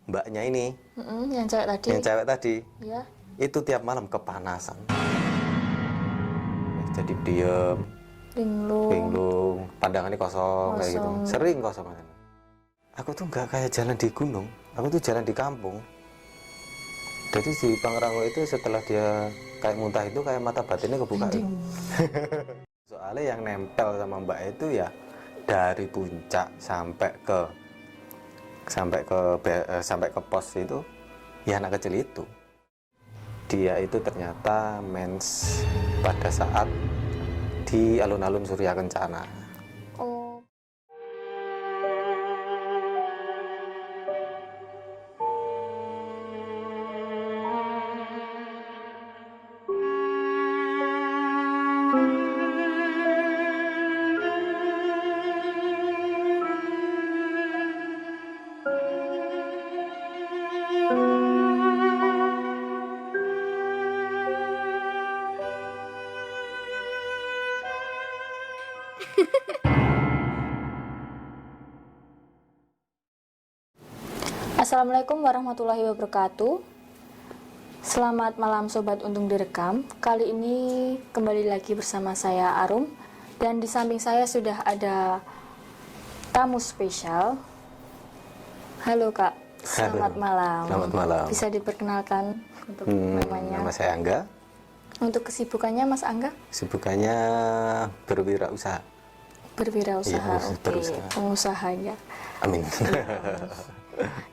mbaknya ini, yang cewek tadi. yang cewek tadi, Ya. itu tiap malam kepanasan. Jadi diem, Linglung. bingung, pandangannya kosong kayak gitu. Kosong. Sering kosong. Aku tuh nggak kayak jalan di gunung, aku tuh jalan di kampung. Jadi si Pangrango itu setelah dia kayak muntah itu kayak mata batinnya kebuka. Soalnya yang nempel sama mbak itu ya dari puncak sampai ke pos itu ya anak kecil itu. Dia itu ternyata mens pada saat di alun-alun Surya Kencana. Oh. Assalamualaikum warahmatullahi wabarakatuh. Selamat malam Sobat Untung Direkam. Kali ini kembali lagi bersama saya Arum. Dan di samping saya sudah ada tamu spesial. Halo Kak, selamat Halo. malam. Selamat malam. Bisa diperkenalkan untuk namanya. Nama saya Angga. Untuk kesibukannya Mas Angga? Kesibukannya berwirausaha. Berwirausaha, Iya, oke. berusaha. Pengusahanya. Amin.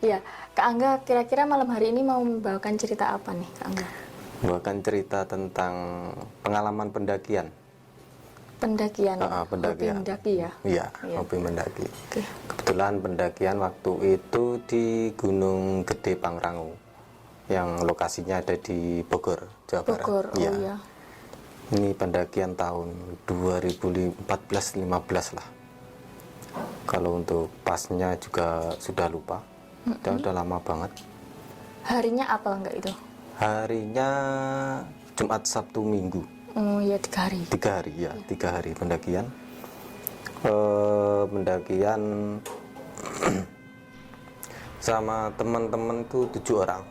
Iya, Kak Angga kira-kira malam hari ini mau membawakan cerita apa nih Kak Angga? Bahkan cerita tentang pengalaman pendakian. Pendakian, Pendakian. hobi mendaki ya? Iya, Iya. hobi mendaki. Oke. Kebetulan pendakian waktu itu di Gunung Gede Pangrango, yang lokasinya ada di Bogor, Jawa Barat. Bogor, oh Iya. iya. Ini pendakian tahun 2014-15 lah. Kalau untuk pasnya juga sudah lupa, udah lama banget. Harinya apa enggak itu? Harinya Jumat, Sabtu, Minggu. Oh iya, 3 hari. 3 hari ya, 3 hari pendakian. Pendakian sama teman-teman tuh 7 orang.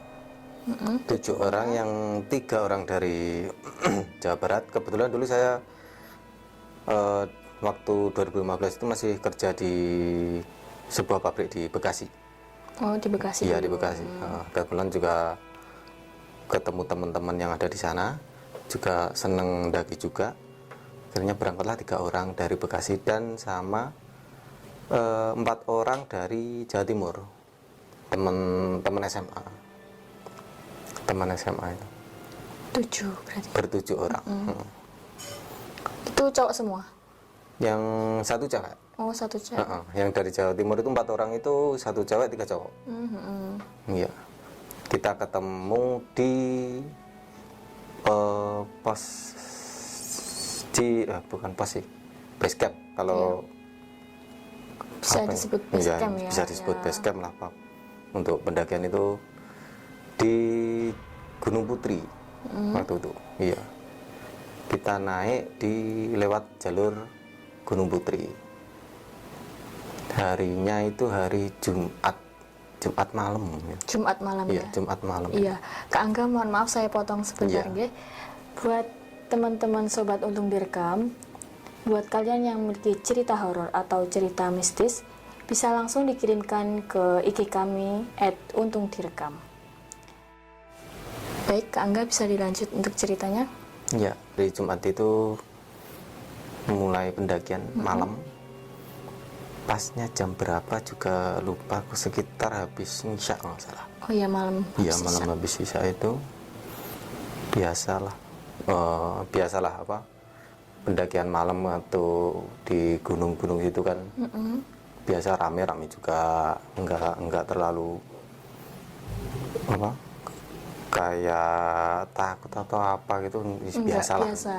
7 orang yang 3 orang dari Jawa Barat. Kebetulan dulu saya waktu 2015 itu masih kerja di sebuah pabrik di Bekasi. Oh, di Bekasi. Iya, di dulu. Bekasi. Kebetulan juga ketemu teman-teman yang ada di sana, juga seneng daki juga. Akhirnya berangkatlah 3 orang dari Bekasi dan sama 4 orang dari Jawa Timur, teman-teman SMA. Teman SMA itu 7 berarti. ber-7 orang. Itu cowok semua? Yang 1 cewek. Oh, 1 cewek. Yang dari Jawa Timur itu 4 orang itu 1 cewek 3 cowok. Iya. Kita ketemu di pos bukan pos sih, base camp kalau Bisa apa ya? disebut base Iya, camp ya? bisa disebut Ya. base camp lah Pak. Untuk pendakian itu di Gunung Putri waktu itu. Iya. Kita naik lewat jalur Gunung Putri. Harinya itu hari Jumat malam. Jumat malam Iya, ya? Jumat malam. Iya. Kak Angga, mohon maaf saya potong sebentar Iya. nggih. Buat teman-teman Sobat Untung Direkam, buat kalian yang memiliki cerita horor atau cerita mistis, bisa langsung dikirimkan ke IG kami @untungdirekam. Baik, Kak Angga bisa dilanjut untuk ceritanya? Iya, dari Jumat itu mulai pendakian malam. Pasnya jam berapa juga lupa, aku sekitar habis Isya kalau nggak salah. Oh ya, malam. Iya, habis malam Isya. habis Isya itu biasalah apa pendakian malam atau di gunung-gunung itu kan biasa rame-rame juga, nggak terlalu apa kayak takut atau apa gitu, Enggak, biasalah. biasa.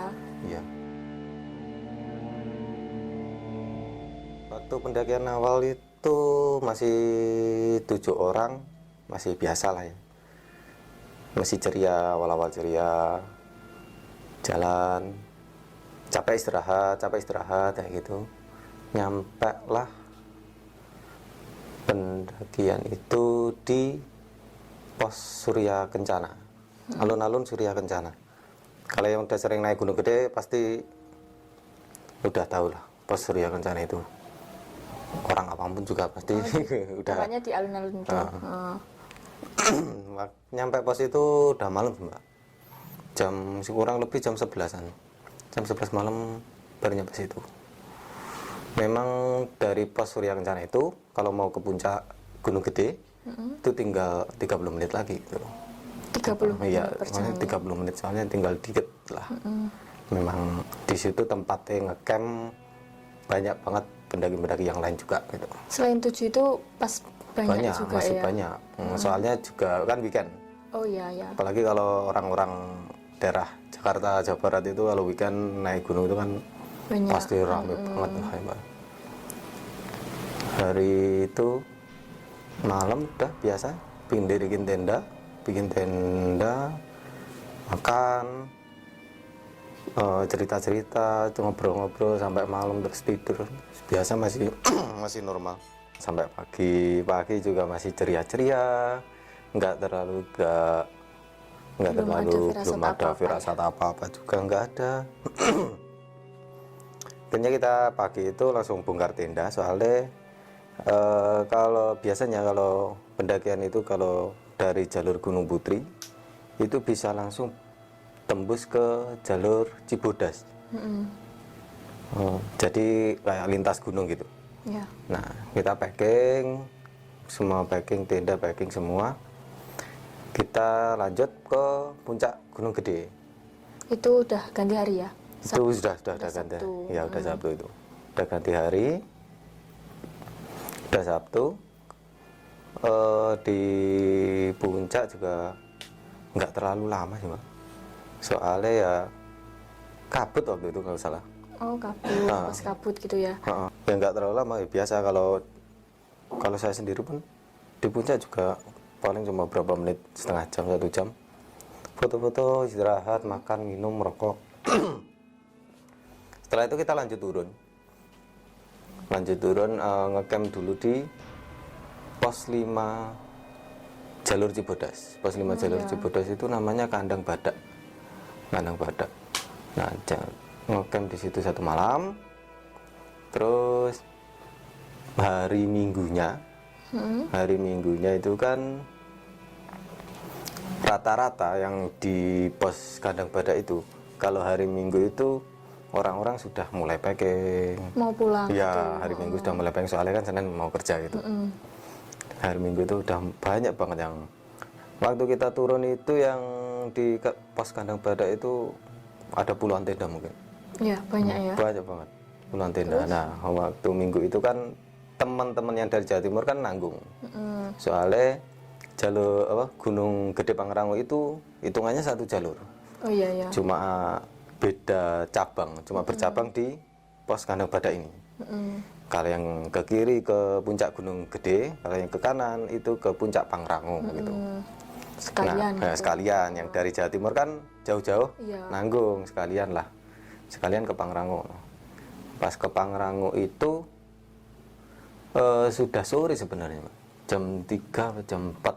Iya. Waktu pendakian awal itu masih 7 orang, masih biasa lah ya. Masih ceria, awal-awal ceria, jalan, capek istirahat kayak gitu. Nyampe lah Pendakian itu di pos Surya Kencana, alun-alun Surya Kencana. Kalau yang udah sering naik Gunung Gede pasti udah tahu lah pos Surya Kencana itu. Orang apapun juga pasti udah. Makanya di alun-alun itu. Nyampe pos itu udah malam Mbak. Kurang lebih jam 11-an. Jam 11 malam baru nyampe situ. Memang dari pos Surya Kencana itu kalau mau ke puncak Gunung Gede itu tinggal 30 menit lagi gitu. 30 menit Iya, perjalanan. 30 menit soalnya tinggal dikit lah. Memang di situ tempatnya ngecamp banyak banget pendaki-pendaki yang lain juga gitu. Selain 7 itu pas banyak juga masih ya. banyak. Soalnya juga kan weekend. Oh iya ya. Apalagi kalau orang-orang daerah Jakarta, Jawa Barat itu kalau weekend naik gunung itu kan Banyak. pasti ramai banget lah ya, Mbak. Hari itu malam udah biasa bikin tenda, makan, cerita-cerita, ngobrol-ngobrol sampai malam terus tidur. Biasa masih masih normal sampai pagi juga masih ceria-ceria, nggak terlalu belum ada firasat apa-apa juga nggak ada. Akhirnya kita pagi itu langsung bongkar tenda soalnya kalau biasanya kalau pendakian itu kalau dari jalur Gunung Putri itu bisa langsung tembus ke jalur Cibodas. Jadi kayak lintas gunung gitu. Ya. Nah kita packing semua, tenda packing semua, kita lanjut ke puncak Gunung Gede. Itu udah ganti hari ya? Itu sudah ganti Sabtu. ya udah Sabtu itu udah ganti hari, udah Sabtu. Di puncak juga nggak terlalu lama sih Mbak, soalnya ya kabut waktu itu kalau salah. Oh kabut, pas kabut gitu ya? Ya nggak terlalu lama ya, biasa kalau saya sendiri pun di puncak juga paling cuma berapa menit, setengah jam, 1 jam, foto-foto, istirahat, makan, minum, merokok. Setelah itu kita lanjut turun ngecamp dulu di pos 5 jalur Cibodas. Pos 5 jalur Cibodas itu namanya Kandang Badak. Nah ngecamp di situ 1 malam. Terus hari minggunya itu kan rata-rata yang di pos Kandang Badak itu kalau hari Minggu itu orang-orang sudah mulai packing, Mau pulang ya gitu. hari Minggu sudah mulai packing soalnya kan Senin mau kerja gitu. Hari Minggu itu udah banyak banget yang waktu kita turun itu yang di pos Kandang Badak itu ada puluhan tenda mungkin. Ya banyak ya. Banyak banget puluhan tenda. Nah waktu Minggu itu kan teman-teman yang dari Jawa Timur kan nanggung. Soalnya jalur Gunung Gede Pangrango itu hitungannya 1 jalur. Oh iya ya. Cuma beda cabang, cuma bercabang di pos Kandang Badak ini. Kalau yang ke kiri ke puncak Gunung Gede, kalau yang ke kanan itu ke puncak Pangrango gitu. Sekalian Nah, gitu. sekalian yang dari Jawa Timur kan jauh-jauh Iya. nanggung sekalian ke Pangrango. Pas ke Pangrango itu sudah sore sebenarnya, jam 3 atau jam 4,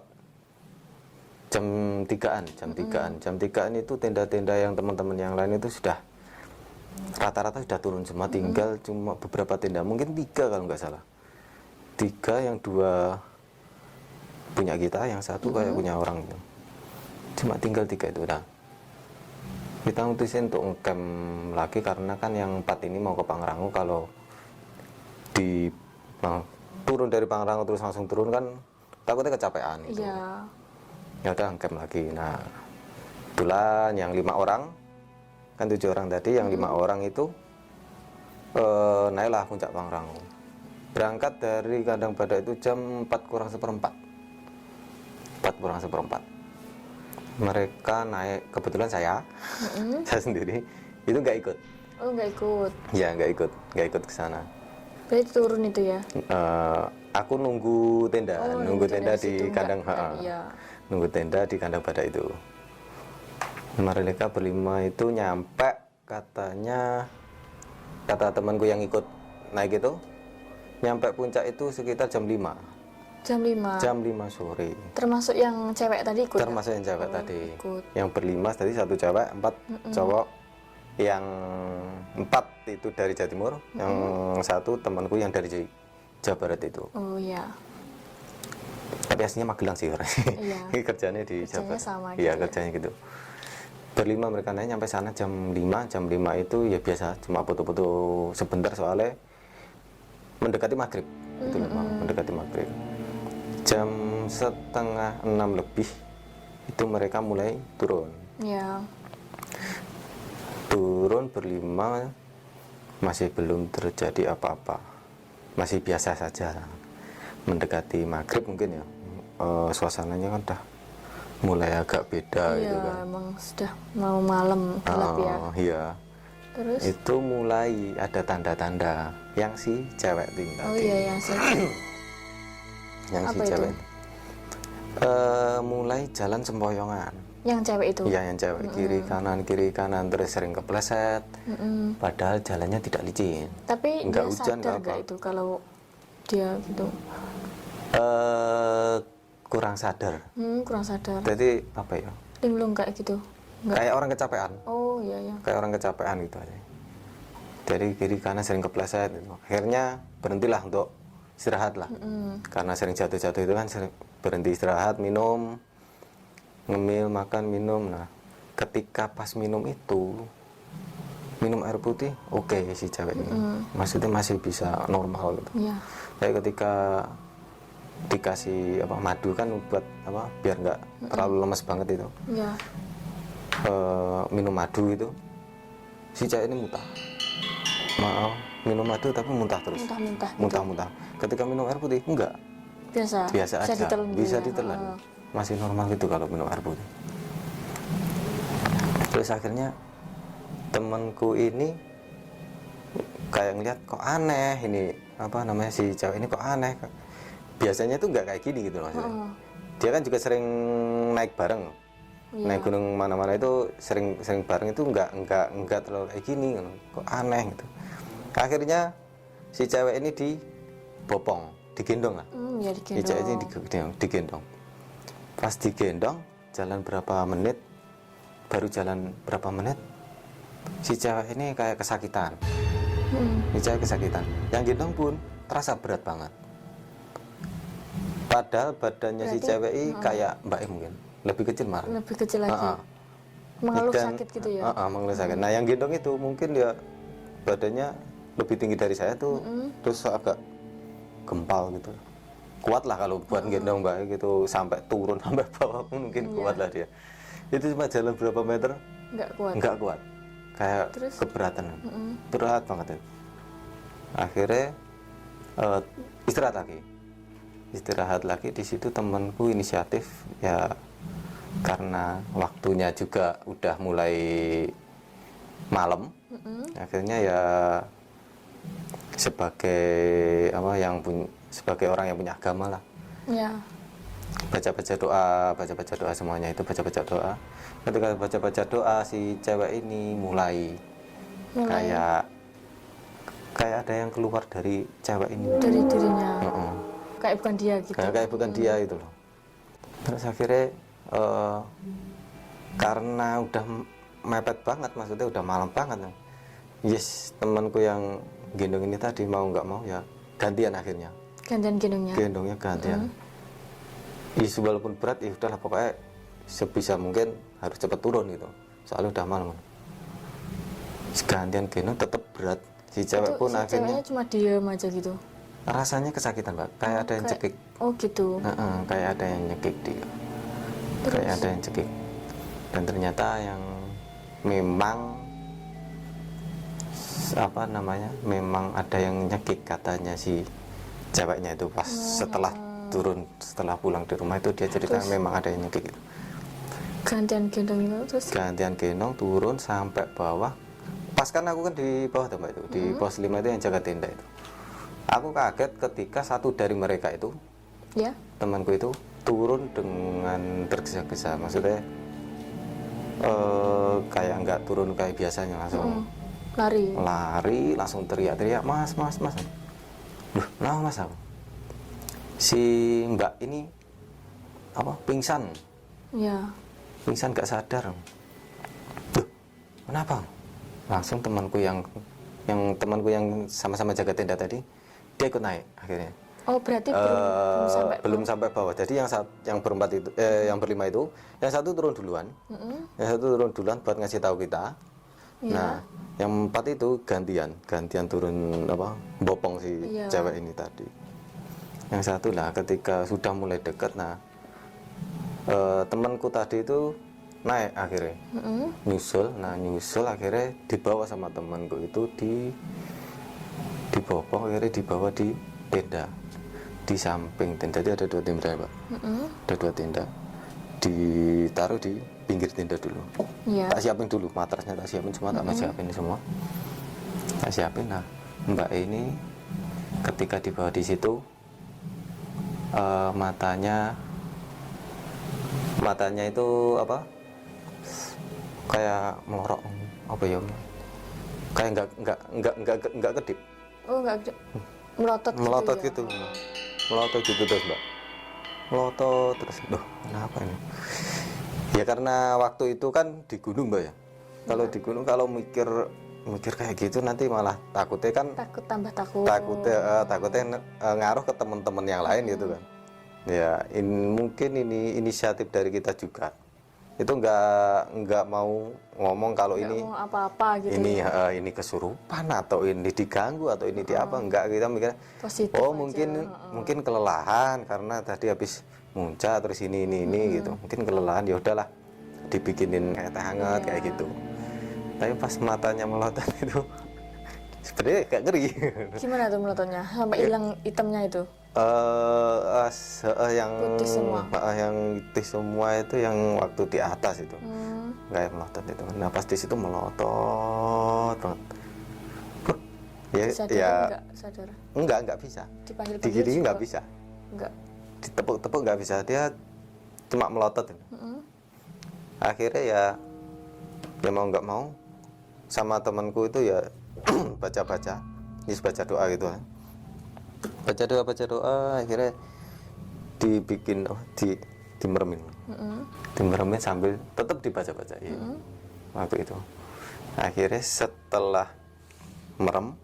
jam 3-an itu tenda-tenda yang teman-teman yang lain itu sudah rata-rata sudah turun semua, tinggal cuma beberapa tenda, mungkin 3 kalau nggak salah, 3 yang 2 punya kita, yang 1 kayak punya orang gitu. Cuma tinggal 3 itu. Nah kita mutusin untuk ngecamp lagi karena kan yang 4 ini mau ke Pangrango. Kalau turun dari Pangrango terus langsung turun kan takutnya kecapean gitu. Iya. Ya udah ngecamp lagi. Nah kebetulan yang 5 orang kan 7 orang tadi, yang 5 orang itu naiklah puncak Pangrango. Berangkat dari Kandang Badak itu jam 4 kurang seperempat. Mereka naik, kebetulan saya sendiri itu nggak ikut. Oh nggak ikut. Ya nggak ikut ke sana. Berarti turun itu ya? Aku nunggu tenda, nunggu tenda di situ, kandang, iya. nunggu tenda di Kandang Badak itu. Mereka berlima itu nyampe, kata temanku yang ikut naik itu, nyampe puncak itu sekitar jam 5 Jam 5. Jam 5 sore. Termasuk yang cewek tadi ikut? Termasuk yang cewek Oh, tadi. ikut. Yang berlima tadi 1 cewek, 4 cowok. Yang 4 itu dari Jawa Timur, yang 1 temanku yang dari Jawa Barat itu. Oh ya. Tapi aslinya Magelang sih orang. Iya. Kerjanya di Jawa Kerjanya Barat. sama Iya, gitu ya. kerjanya gitu. Berlima mereka naik sampai sana jam 5. Jam 5 itu ya biasa, cuma foto-foto sebentar soalnya mendekati maghrib. Itu memang mendekati maghrib. Jam setengah 6 lebih itu mereka mulai turun. Ya. Turun berlima, masih belum terjadi apa-apa, masih biasa saja. Mendekati maghrib mungkin ya, suasananya kan udah mulai agak beda gitu Iya, kan. emang sudah mau malam gelap ya. Iya. Terus? Itu mulai ada tanda-tanda yang si cewek tinggi Oh tadi. iya, yang sih. Yang si Apa itu? cewek mulai jalan sempoyongan. Yang cewek itu? Iya, yang cewek kiri kanan terus sering kepleset. Padahal jalannya tidak licin. Tapi Nggak dia hujan, sadar nggak nggak apa. itu kalau dia gitu? Kurang sadar. Kurang sadar. Jadi apa ya? Linglung kayak gitu? Nggak? Kayak orang kecapean. Oh iya ya. Kayak orang kecapean gitu aja. Dari kiri kanan sering kepleset gitu. Akhirnya berhentilah untuk istirahat lah. Karena sering jatuh-jatuh itu kan sering berhenti istirahat, minum, ngemil, makan, minum. Nah, ketika pas minum itu minum air putih, oke si cewek ini. Maksudnya masih bisa normal gitu. Iya. Tapi ketika dikasih apa madu kan buat apa biar nggak terlalu lemes banget itu. Iya. Minum madu itu si cewek ini muntah. Maaf, minum madu tapi muntah terus. Muntah-muntah gitu. Muntah-muntah. Ketika minum air putih enggak, Biasa. biasa Bisa aja. ditelan gitu Bisa ya? ditelan. Oh. Masih normal gitu kalau minum air putih. Terus akhirnya temanku ini kayak ngeliat kok aneh ini apa namanya si cewek ini kok aneh. Biasanya tuh nggak kayak gini gitu loh maksudnya. Oh. Dia kan juga sering naik bareng. Iya. Naik gunung mana-mana itu sering bareng itu nggak terlalu kayak gini kok aneh gitu. Akhirnya si cewek ini dibopong, digendong lah. Ya Si cewek ini digendong. digendong. Pas digendong jalan berapa menit, baru jalan berapa menit si cewek ini kayak kesakitan. Si cewek kesakitan. Yang gendong pun terasa berat banget. Padahal badannya si Berarti, cewek ini kayak Mbak E mungkin lebih kecil malah. Lebih kecil lagi. Heeh. Mengeluh Dan- sakit gitu ya? mengeluh sakit. Nah yang gendong itu mungkin dia badannya lebih tinggi dari saya tuh, terus agak gempal gitu. Kuat lah kalau buat gendong Mbak E gitu sampai turun sampai bawah pun mungkin kuat lah dia. Itu cuma jalan berapa meter Nggak kuat. nggak kuat, kayak Terus? keberatan, berat banget itu. Akhirnya istirahat lagi di situ. Temanku inisiatif ya karena waktunya juga udah mulai malam. Akhirnya ya sebagai apa sebagai orang yang punya agama lah, Ya. baca-baca doa semuanya itu baca-baca doa. Ketika baca-baca doa si cewek ini mulai kayak ada yang keluar dari cewek ini. Dari dirinya. Heeh. Kayak bukan dia gitu. Kayak bukan dia itu loh. Terus akhirnya karena udah mepet banget, maksudnya udah malam banget. Yes, temanku yang gendong ini tadi mau nggak mau ya gantian akhirnya. Gantian gendongnya. Gendongnya gantian. Yes, walaupun berat ya udahlah pokoknya sebisa mungkin harus cepat turun gitu. Soalnya udah malam. Gantian gendong tetap berat. Si cewek Itu pun si akhirnya ceweknya cuma diem aja gitu. rasanya kesakitan, Mbak. Kayak ada yang cekik. Oh gitu. Heeh, kayak ada yang nyekik dia. Kayak ada yang cekik. Dan ternyata yang memang apa namanya? Memang ada yang nyekik katanya si ceweknya itu pas setelah turun, setelah pulang di rumah itu dia cerita memang ada yang nyekik itu. Gantian gendong itu terus. Gantian gendong turun sampai bawah. Pas kan aku kan di bawah tuh Mbak itu, di pos 5 itu yang jaga tenda itu. Aku kaget ketika satu dari mereka itu, Ya. temanku itu turun dengan tergesa-gesa, maksudnya kayak nggak turun kayak biasanya, langsung Lari. langsung teriak-teriak, mas. Duh, nah mas aku si mbak ini pingsan Ya. gak sadar. Duh, kenapa? Langsung temanku yang sama-sama jaga tenda tadi, dia ikut naik akhirnya. Oh, berarti belum sampai Belum sampai bawah. Jadi yang berempat itu, yang berlima itu, yang satu turun duluan, buat ngasih tahu kita. Ya. Nah, yang empat itu gantian turun bopong si Iya. cewek ini tadi. Yang satu lah, ketika sudah mulai dekat, nah temanku tadi itu naik akhirnya, nyusul akhirnya dibawa sama temanku itu dibopong, akhirnya dibawa di tenda. Di samping tenda jadi ada 2 tenda ya, Pak. Ada 2 tenda, ditaruh di pinggir tenda dulu. Ya. Tak siapin dulu, matrasnya tak siapin, semua tak siapin semua. Tak siapin. Nah, mbak ini ketika dibawa di situ, matanya itu kayak melorok, kayak nggak kedip. Oh, enggak melotot gitu, melotot gitu terus, Mbak. Melotot terus. Loh, kenapa ini? Ya karena waktu itu kan di gunung, Mbak ya. Kalau di gunung, kalau mikir kayak gitu nanti malah takutnya kan tambah takut. takutnya ngaruh ke teman-teman yang lain gitu kan. Ya, mungkin ini inisiatif dari kita juga. Itu nggak mau ngomong kalau Nggak ini mau apa-apa gitu. ini kesurupan atau ini diganggu atau ini apa, enggak. Kita mikir Positif oh aja. mungkin kelelahan karena tadi habis muncak terus ini gitu, mungkin kelelahan, ya udahlah dibikinin kayak teh hangat kayak gitu. Tapi pas matanya melotot itu sebenarnya agak ngeri. Gimana tuh melototnya sampai hilang hitamnya itu? Yang Putih semua. Yang putih semua itu yang waktu di atas itu kayak melotot itu. Nah pas di situ melotot banget. Sadar sadar? Enggak bisa. Digigit nggak bisa. Enggak. Ditepuk-tepuk nggak bisa, dia cuma melotot. Akhirnya ya mau nggak mau sama temanku itu ya baca doa gitu kan. Baca doa akhirnya dibikin dimeremin. Dimeremin sambil tetap dibaca-baca waktu itu. Akhirnya setelah merem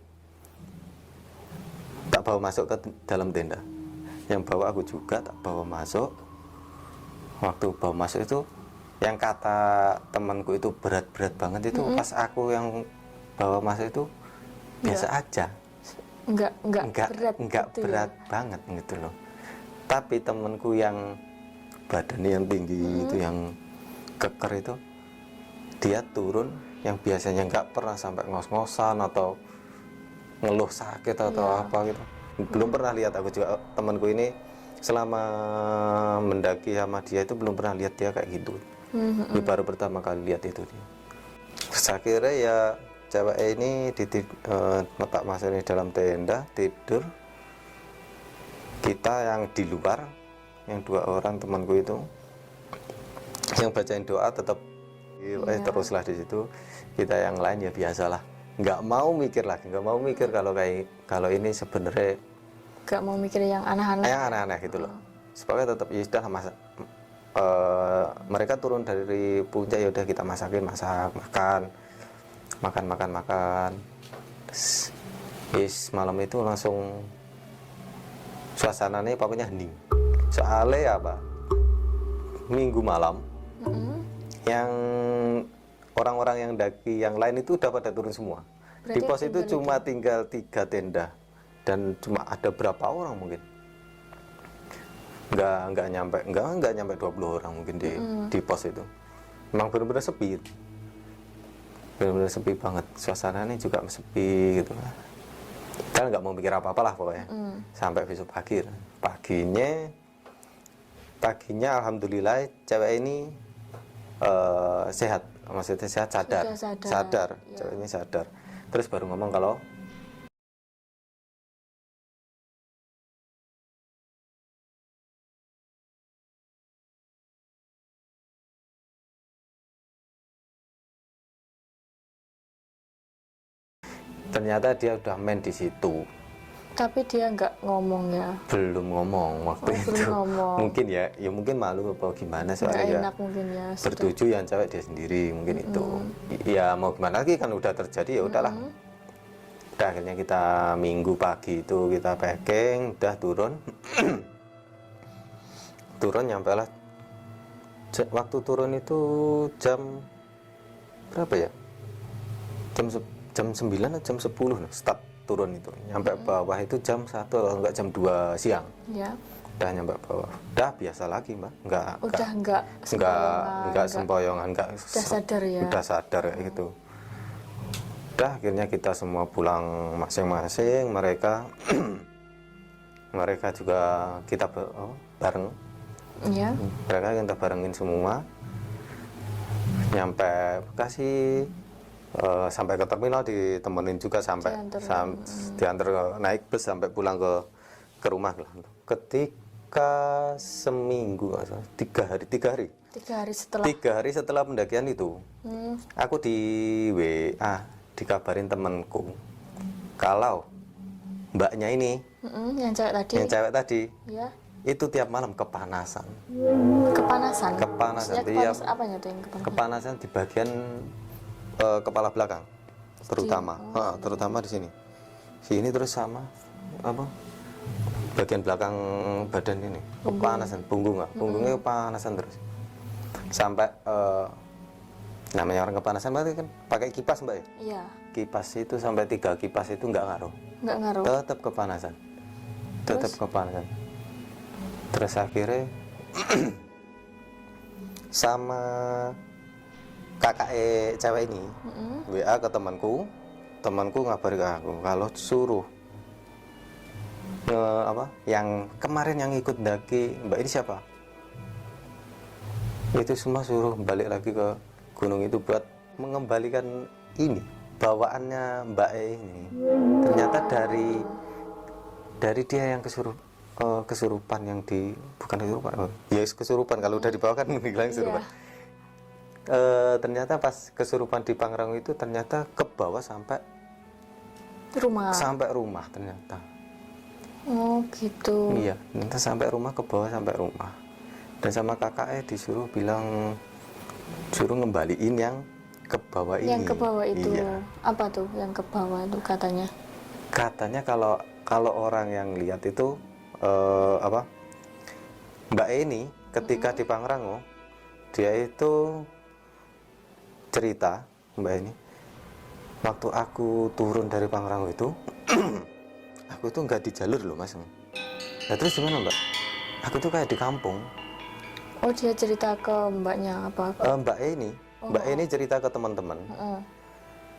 tak bawa masuk ke dalam tenda. Yang bawa aku juga tak bawa masuk. Waktu bawa masuk itu yang kata temanku itu berat-berat banget itu, pas aku yang bawa masuk itu biasa aja. Enggak gitu berat ya? Banget gitu loh. Tapi temanku yang badannya yang tinggi itu, yang keker itu, dia turun yang biasanya nggak pernah sampai ngos-ngosan atau ngeluh sakit atau apa gitu. Belum pernah lihat aku juga, temanku ini selama mendaki sama dia itu belum pernah lihat dia kayak gitu. Ini baru pertama kali lihat itu dia. Terus akhirnya ya cewek ini letak masuk di dalam tenda tidur. Kita yang di luar, yang 2 orang temanku itu yang bacain doa tetap teruslah di situ. Kita yang lain ya biasalah, nggak mau mikir kalau ini sebenarnya Nggak mau mikir yang aneh-aneh gitu loh. Supaya tetap ya sudah mereka turun dari puncak, ya udah kita makan. Malam itu langsung suasananya pokoknya hening. Soalnya apa? Minggu malam yang orang-orang yang daki yang lain itu udah pada turun semua. Berarti Di pos itu cuma tinggal 3 tenda dan cuma ada berapa orang mungkin? Nggak nyampe 20 orang mungkin di pos itu. Memang benar-benar sepi. Benar-benar sepi banget. Suasananya juga sepi gitu. Kan nggak mau mikir apa-apa lah pokoknya. Sampai besok pagi. Paginya alhamdulillah cewek ini sehat. Maksudnya sehat, sadar. Ya. Cewek ini sadar. Terus baru ngomong kalau ternyata dia udah main di situ. Tapi dia nggak ngomong ya. Belum ngomong waktu itu. Belum ngomong. Mungkin ya mungkin malu apa gimana Nggak soalnya ya enak mungkin ya. bertujuh yang cewek dia sendiri mungkin itu. Ya mau gimana lagi kan udah terjadi ya udahlah. Udah akhirnya kita minggu pagi itu kita packing, udah turun. Turun nyampe lah. Waktu turun itu jam berapa ya? Jam 9 atau jam 10 start turun itu. Nyampe bawah itu jam 1 atau enggak jam 2 siang. Ya. Udah nyampe bawah. Udah biasa lagi, Mbak. Udah nggak sempoyongan, enggak udah sadar ya. udah sadar kayak gitu. Udah akhirnya kita semua pulang masing-masing, mereka juga kita bareng. Ya. Mereka kita barengin semua. Nyampe Bekasi, sampai ke terminal ditemenin juga sampai diantar naik bus sampai pulang ke rumah lah. Ketika seminggu, 3 hari. 3 hari setelah pendakian itu, aku di WA dikabarin temanku kalau mbaknya ini, yang cewek tadi, ya. Itu tiap malam kepanasan. Kepanasan. Tiap apanya tuh yang kepanasan? Kepanasan di bagian kepala belakang, terutama di sini. Sini terus sama apa? Bagian belakang badan ini kepanasan, punggungnya kepanasan terus. Sampai namanya orang kepanasan berarti kan pakai kipas, Mbak ya? Iya. Kipas itu sampai 3 kipas itu nggak ngaruh. Tetap kepanasan. Terus akhirnya sama kakak cewek ini WA ke temanku ngabari ke aku kalau suruh yang kemarin yang ikut daki mbak ini siapa, itu semua suruh balik lagi ke gunung itu buat mengembalikan ini bawaannya mbak ini. Ternyata dari dia yang kesurupan yang kesurupan kalau udah dibawa kan dibilang kesurupan. Ternyata pas kesurupan di Pangrango itu ternyata ke bawah sampai rumah ternyata. Oh gitu. Iya, ternyata sampai rumah, ke bawah sampai rumah. Dan sama kakaknya disuruh ngembaliin yang ke bawah ini. Yang ke bawah itu. Iya. Apa tuh yang ke bawah itu katanya? Katanya kalau orang yang lihat itu Mbak ini ketika di Pangrango dia itu cerita, Mbak ini waktu aku turun dari Pangrango itu aku itu nggak di jalur loh Mas. Nah terus gimana Mbak? Aku tuh kayak di kampung. Oh dia cerita ke mbaknya apa? Mbak ini cerita ke teman-teman.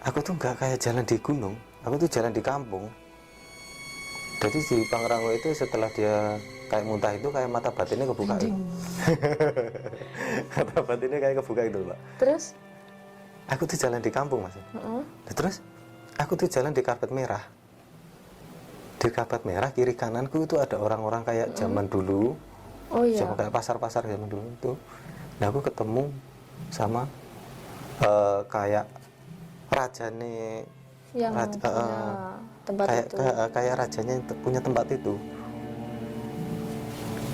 Aku tuh nggak kayak jalan di gunung, aku tuh jalan di kampung. Jadi di Pangrango itu setelah dia kayak muntah itu kayak mata batinnya kebuka. Mata batinnya kayak kebuka gitu Mbak. Terus? Aku tuh jalan di kampung Mas. Terus aku tuh jalan di karpet merah. Di karpet merah kiri kananku itu ada orang-orang kayak zaman dulu. Oh iya. Sama kayak pasar-pasar zaman dulu itu. Nah aku ketemu sama kayak rajane yang tempat itu. Kayak rajanya yang punya tempat itu.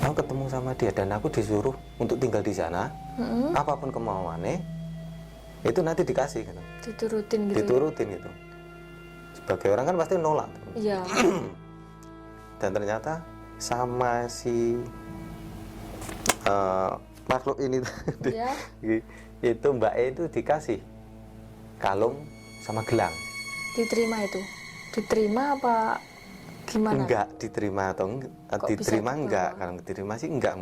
Aku ketemu sama dia dan aku disuruh untuk tinggal di sana. Apapun kemauannya itu nanti dikasih gitu. Diturutin gitu. Sebagai orang kan pasti nolak. Iya. Dan ternyata sama si makhluk ini ya. itu Mbak E itu dikasih kalung sama gelang. Diterima itu? Diterima apa gimana? Enggak diterima atau enggak? Diterima enggak? Kalau diterima sih enggak.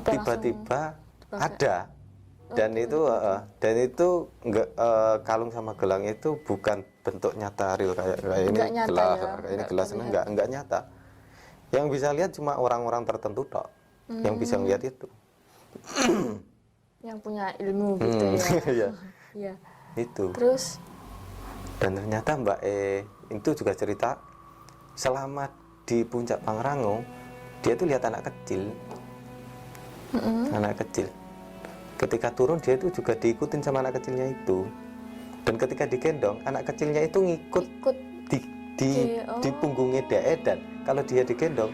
Tiba-tiba ada. Dan itu enggak, kalung sama gelang itu bukan bentuk nyata real kayak ini nyata, gelas, ya? kayak ini gelas ini enggak nyata. Yang bisa lihat cuma orang-orang tertentu tok yang bisa lihat itu. Yang punya ilmu gitu ya. Iya. Itu. Terus dan ternyata Mbak E itu juga cerita selama di puncak Pangrango dia tuh lihat anak kecil. Anak kecil. Ketika turun dia itu juga diikutin sama anak kecilnya itu. Dan ketika digendong anak kecilnya itu ngikut di punggungnya dia, dan kalau dia digendong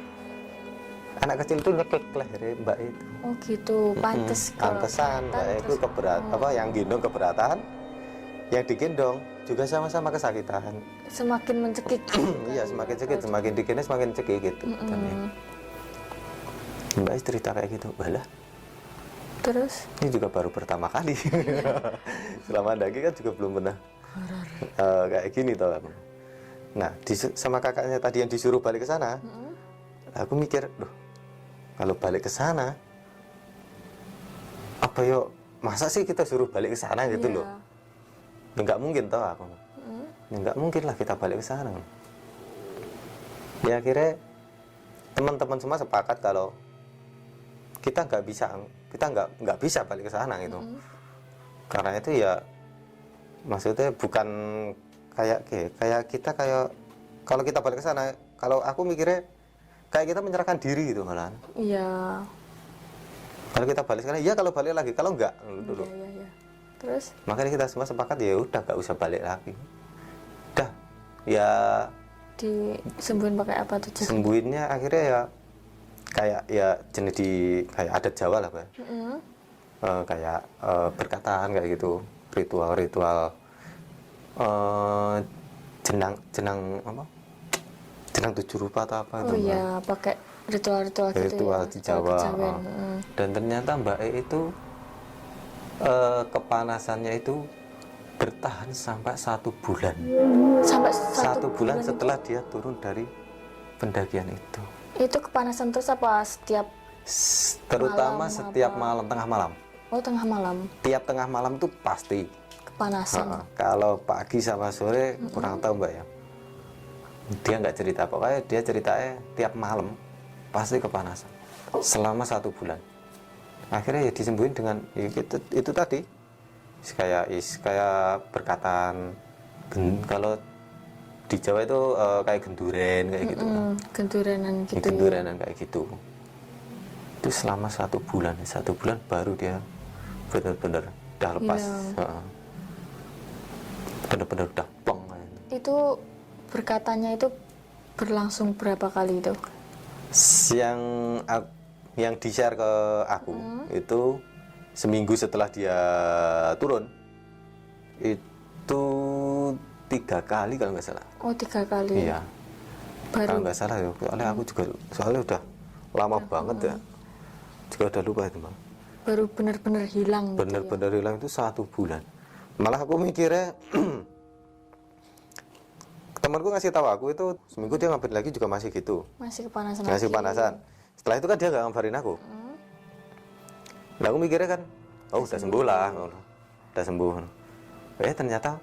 anak kecil itu ngeklik lehernya Mbak itu. Oh gitu, pantes Pantesan Mbak itu apa yang gendong keberatan, yang digendong juga sama-sama kesakitan. Semakin mencekik. Iya, semakin cekik, semakin digendong semakin cekik gitu. Katanya. Mbak cerita kayak gitu, balah. Terus? Ini juga baru pertama kali. Selama daki kan juga belum pernah kayak gini toh. Nah, sama kakaknya tadi yang disuruh balik ke sana, aku mikir, loh, kalau balik ke sana, apa yuk, masa sih kita suruh balik ke sana gitu loh? Ya, nggak mungkin toh aku. Ya, nggak mungkin lah kita balik ke sana. Ya akhirnya teman-teman semua sepakat kalau kita nggak bisa balik ke sana gitu. Karena itu ya maksudnya bukan kayak kita kalau kita balik ke sana, kalau aku mikirnya kayak kita menyerahkan diri gitu malah. Iya. Kalau kita balik sana, ya kalau balik lagi, kalau enggak dulu. Iya. Terus? Makanya kita semua sepakat ya udah nggak usah balik lagi. Udah ya Disembuhin pakai apa tuh? sembuhinnya akhirnya ya kayak ya jenis di kayak adat Jawa lah Pak. Kayak berkataan kayak gitu, ritual-ritual jenang apa? Jenang 7 rupa atau apa itu. Oh iya, pakai ritual-ritual gitu Ritual ya. di Jawa. Kejawen. Dan ternyata Mbak E itu kepanasannya itu bertahan sampai 1 bulan. Sampai 1 bulan itu? setelah dia turun dari pendakian itu. Itu kepanasan terus apa setiap Terutama malam setiap apa? malam, tengah malam. Oh, tengah malam Tiap tengah malam itu pasti. kepanasan. Kalau pagi sama sore kurang tahu Mbak ya. Dia nggak cerita, pokoknya dia ceritanya tiap malam pasti kepanasan selama 1 bulan. Akhirnya ya disembuhin dengan ya itu tadi kayak berkatan. Kalau di Jawa itu kayak genduren kayak gitu. Gendurenan gitu. Gendurenan kayak gitu. Itu selama 1 bulan. 1 bulan baru dia benar-benar udah lepas. Benar-benar udah plong. Itu berkatanya itu berlangsung berapa kali itu? Yang di-share ke aku itu seminggu setelah dia turun itu 3 kali kalau nggak salah. Oh, 3 kali. Iya. Kalau nggak salah ya, soalnya aku juga soalnya udah lama banget ya. Juga udah lupa itu Bang. Baru benar-benar hilang. Benar-benar hilang itu 1 bulan. Malah aku mikirnya temanku ngasih tahu aku itu seminggu dia ngabarin lagi juga masih gitu. Masih kepanasan. Masih kepanasan. Setelah itu kan dia nggak ngabarin aku. Nah aku mikirnya kan, oh udah sembuh lah, udah sembuh. Ternyata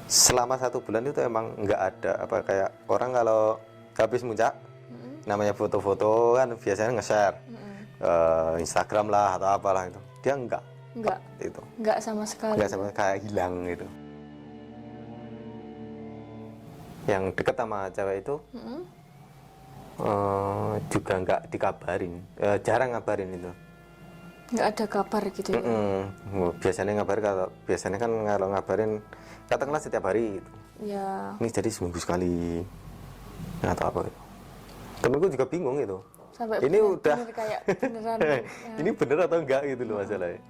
selama 1 bulan itu emang nggak ada apa kayak orang kalau habis muncak, namanya foto-foto kan biasanya nge-share Instagram lah atau apalah itu. Dia enggak itu. Enggak sama sekali. Enggak sama, kayak hilang gitu. Yang dekat sama cewek itu juga nggak dikabarin, jarang ngabarin itu. Nggak ada kabar gitu ya? Biasanya ngabarin kalau ngabarin katakanlah setiap hari gitu. Ya. Ini jadi seminggu sekali atau apa gitu. Temenku juga bingung gitu. Sampai ini udah kayak beneran. Ini bener atau enggak gitu loh masalahnya.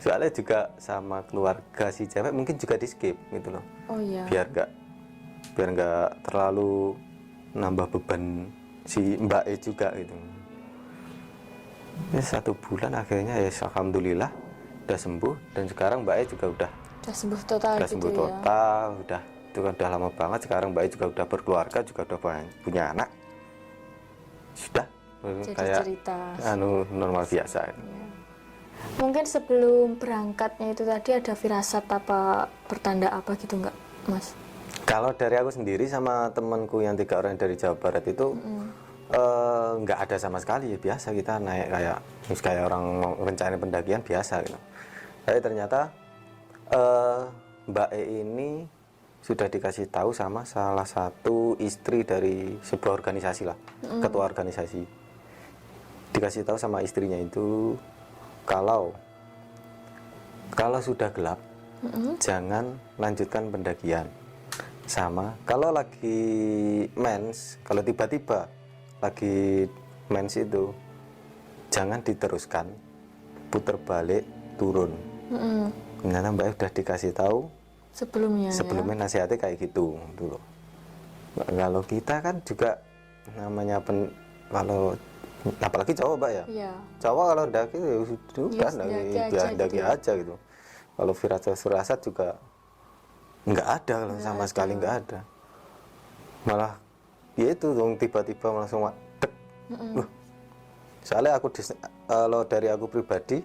Soalnya juga sama keluarga si cewek mungkin juga di skip gitu loh. Oh iya. Biar nggak terlalu nambah beban si Mbak E juga gitu. Ya 1 bulan akhirnya ya alhamdulillah udah sembuh, dan sekarang Mbak E juga udah sembuh total udah gitu sembuh total, udah itu kan udah lama banget. Sekarang Mbak E juga udah berkeluarga, juga udah punya anak, sudah jadi kayak cerita normal biasa gitu. Ya. Mungkin sebelum berangkatnya itu tadi ada firasat apa pertanda apa gitu nggak Mas? Kalau dari aku sendiri sama temanku yang 3 orang dari Jawa Barat itu nggak ada sama sekali, ya biasa kita naik kayak orang mau rencana pendakian biasa gitu. Tapi ternyata Mbak E ini sudah dikasih tahu sama salah satu istri dari sebuah organisasi lah, ketua organisasi. Dikasih tahu sama istrinya itu kalau sudah gelap jangan lanjutkan pendakian. sama. Kalau lagi mens, kalau tiba-tiba lagi mens itu jangan diteruskan, putar balik, turun. Ternyata Mbak udah dikasih tahu sebelumnya nasihatnya kayak gitu dulu. Kalau kita kan juga namanya kalau apalagi cowok Mbak ya, Iya. cowok kalau daki ya sudah daki gitu. aja gitu. Kalau firasat juga nggak ada, kalau sama sekali nggak ada. Malah ya itu dong, tiba-tiba langsung dek. Soalnya kalau dari aku pribadi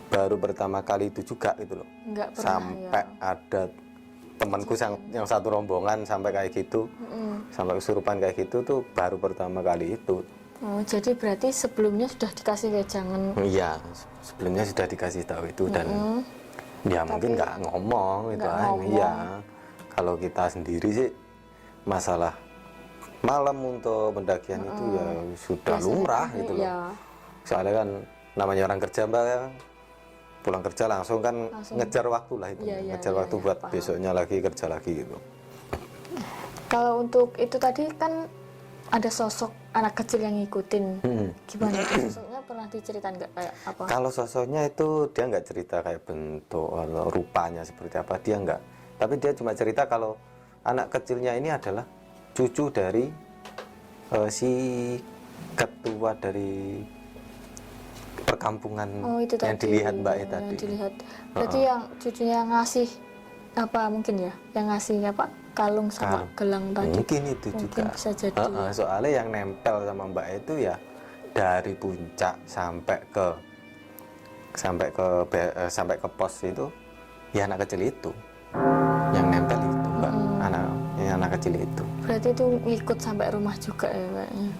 baru pertama kali itu juga gitu loh. Nggak pernah, Sampai ada temanku yang satu rombongan sampai kayak gitu, sampai kesurupan kayak gitu tuh baru pertama kali itu. Oh, jadi berarti sebelumnya sudah dikasih wejangan. Iya, sebelumnya sudah dikasih tahu itu dan ya mungkin nggak ngomong itu aja. Iya, kalau kita sendiri sih masalah malam untuk pendakian itu ya sudah lumrah gitu loh. Iya. Soalnya kan namanya orang kerja Mbak ya, pulang kerja langsung kan ngejar waktu lah itu, ngejar waktu buat besoknya lagi kerja lagi gitu. Kalau untuk itu tadi kan ada sosok anak kecil yang ngikutin. Gimana itu sosoknya, pernah diceritain nggak kayak apa? Kalau sosoknya itu dia nggak cerita kayak bentuk atau rupanya seperti apa, dia nggak. Tapi dia cuma cerita kalau anak kecilnya ini adalah cucu dari si ketua dari perkampungan itu yang tadi, dilihat Mbak yang tadi. dilihat. Berarti yang cucunya ngasih apa mungkin ya? Yang ngasih apa? Kalung sama gelang tadi. Mungkin itu Mungkin juga. bisa jadi. Soalnya yang nempel sama Mbak itu ya dari puncak sampai ke pos itu ya anak kecil itu. Yang nempel itu Mbak, anak kecil itu. Berarti itu ngikut sampai rumah juga ya kayaknya.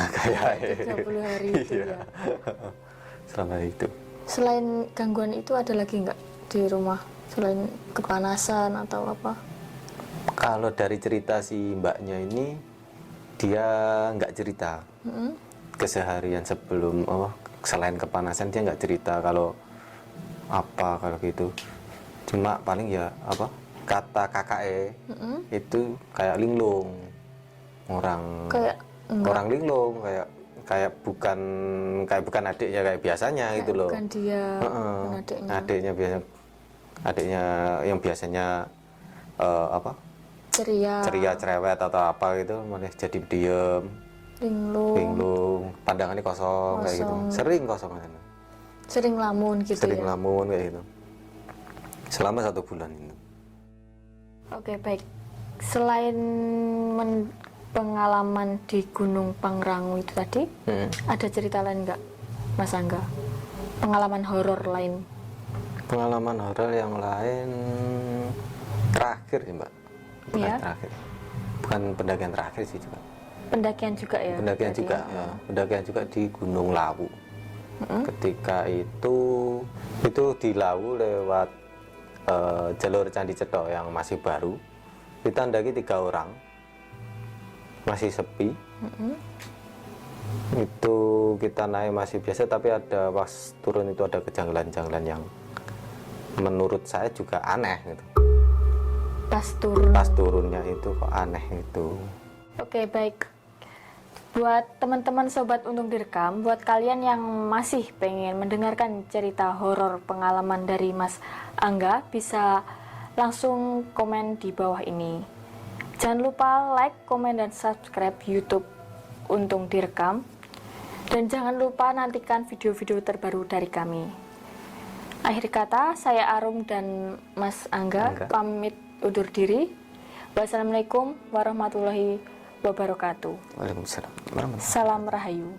Kayak 30 hari itu ya. Selama itu. Selain gangguan itu ada lagi nggak di rumah? Selain kepanasan atau apa? Kalau dari cerita si mbaknya ini, dia nggak cerita keseharian sebelum, selain kepanasan dia nggak cerita kalau gitu. Cuma paling ya kata kakaknya itu kayak linglung, orang linglung, kayak bukan adiknya kayak biasanya gitu loh. Bukan dia, bukan adiknya yang biasanya ceria cerewet atau apa gitu, malah jadi diem, linglung, pandangannya kosong kayak gitu, sering lamun gitu kayak gitu selama 1 bulan itu. Oke, baik. Selain pengalaman di Gunung Pangrango itu tadi, ada cerita lain nggak, Mas Angga? Pengalaman horor lain? Pengalaman horor yang lain terakhir sih Mbak. Bukan pendakian terakhir sih juga. Pendakian juga ya? Pendakian juga di Gunung Lawu. Ketika itu di Lawu lewat jalur Candi Cetho yang masih baru. Kita mendaki 3 orang, masih sepi. Itu kita naik masih biasa, tapi ada pas turun itu ada kejanggalan-janggalan yang menurut saya juga aneh gitu. Pas turunnya itu kok aneh itu. Oke, baik. Buat teman-teman sobat Untung Direkam, buat kalian yang masih pengen mendengarkan cerita horor pengalaman dari Mas Angga, bisa langsung komen di bawah ini. Jangan lupa like, komen, dan subscribe YouTube Untung Direkam. Dan jangan lupa nantikan video-video terbaru dari kami. Akhir kata, saya Arum dan Mas Angga pamit undur diri. Wassalamualaikum warahmatullahi wabarakatuh. Waalaikumsalam. Salam Rahayu.